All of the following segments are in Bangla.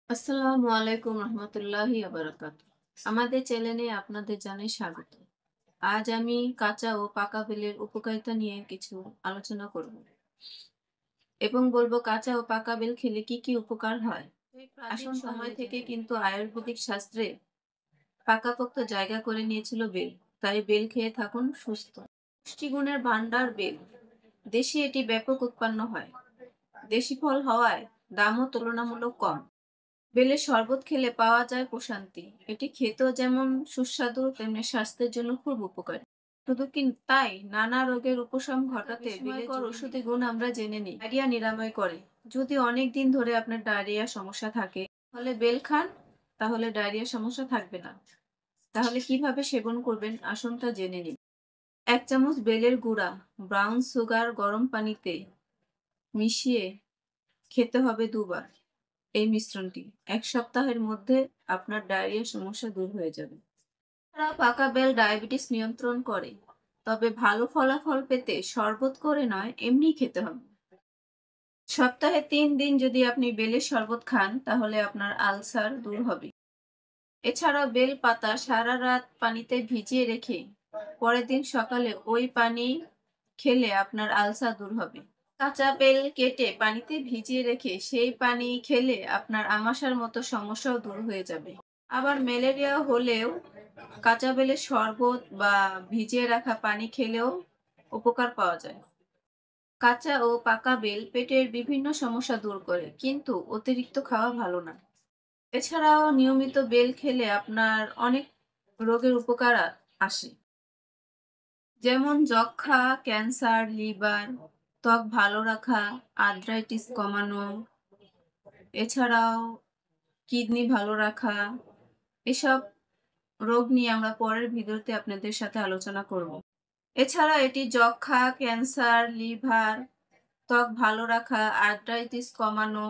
আসসালামু আলাইকুম রহমতুল্লাহি বারাকাতু। আমাদের চ্যানেলে আপনাদের জানাই স্বাগত। আজ আমি কাঁচা ও পাকা বেলের উপকারিতা নিয়ে কিছু আলোচনা করব এবং বলবো কাঁচা ও পাকা বেল খেলে কি কি উপকার হয়। এই প্রাচীন সময় থেকে কিন্তু আয়ুর্বেদিক শাস্ত্রে পাকাপোক্ত জায়গা করে নিয়েছিল বেল। তাই বেল খেয়ে থাকুন সুস্থ। পুষ্টিগুণের ভান্ডার বেল। দেশে এটি ব্যাপক উৎপন্ন হয়। দেশি ফল হওয়ায় দামও তুলনামূলক কম। বেলের শরবত খেলে পাওয়া যায় প্রশান্তি। এটি খেতেও যেমন সুস্বাদু তেমনি স্বাস্থ্যের জন্য খুব উপকারী। শুধু কি তাই, নানা রোগের উপশম ঘটাতে বিস্ময়কর ঔষধি গুণ আমরা জেনে নিই। ডায়রিয়া নিরাময় করে। যদি অনেক দিন ধরে আপনার ডায়রিয়া সমস্যা থাকে তাহলে বেল খান, তাহলে ডায়রিয়া সমস্যা থাকবে না। তাহলে কিভাবে সেবন করবেন আসুন তা জেনে নিন। 1 চামচ বেলের গুঁড়া ব্রাউন সুগার গরম পানিতে মিশিয়ে খেতে হবে 2 বার। এই মিশ্রণটি 1 সপ্তাহের মধ্যে আপনার ডায়রিয়া সমস্যা দূর হয়ে যাবে। এছাড়াও পাকা বেল ডায়াবেটিস নিয়ন্ত্রণ করে। তবে ভালো ফলাফল পেতে শরবত করে নয়, এমনি খেতে হবে। সপ্তাহে 3 দিন যদি আপনি বেলের শরবত খান তাহলে আপনার আলসার দূর হবে। এছাড়াও বেল পাতা সারা রাত পানিতে ভিজিয়ে রেখে পরের দিন সকালে ওই পানি খেলে আপনার আলসার দূর হবে। কাঁচা বেল কেটে পানিতে ভিজিয়ে রেখে সেই পানি খেলে আপনার আমাশার মতো সমস্যাও দূর হয়ে যাবে। আবার ম্যালেরিয়া হলেও কাঁচা বেলের শরবত বা ভিজিয়ে রাখা পানি খেলেও উপকার পাওয়া যায়। কাঁচা ও পাকা বেল পেটের বিভিন্ন সমস্যা দূর করে, কিন্তু অতিরিক্ত খাওয়া ভালো না। এছাড়াও নিয়মিত বেল খেলে আপনার অনেক রোগের উপকার আসে, যেমন যক্ষ্মা, ক্যান্সার, লিভার, ত্বক ভালো রাখা, আর্থ্রাইটিস কমানো, এছাড়াও কিডনি ভালো রাখা। এসব রোগ নিয়ে আমরা পরের ভিডিওতে আপনাদের সাথে আলোচনা করব। এছাড়া এটি যক্ষ্মা, ক্যান্সার, লিভার, ত্বক ভালো রাখা, আর্থ্রাইটিস কমানো,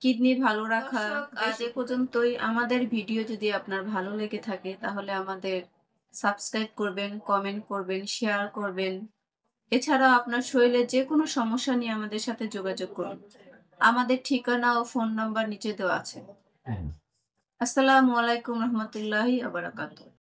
কিডনি ভালো রাখা। আজ এ পর্যন্তই। আমাদের ভিডিও যদি আপনার ভালো লেগে থাকে তাহলে আমাদের সাবস্ক্রাইব করবেন, কমেন্ট করবেন, শেয়ার করবেন। এছাড়াও আপনার শরীরের যে কোনো সমস্যা নিয়ে আমাদের সাথে যোগাযোগ করুন। আমাদের ঠিকানা ও ফোন নাম্বার নিচে দেওয়া আছে। আসসালামু আলাইকুম রহমতুল্লাহি ওয়া বারাকাতুহু।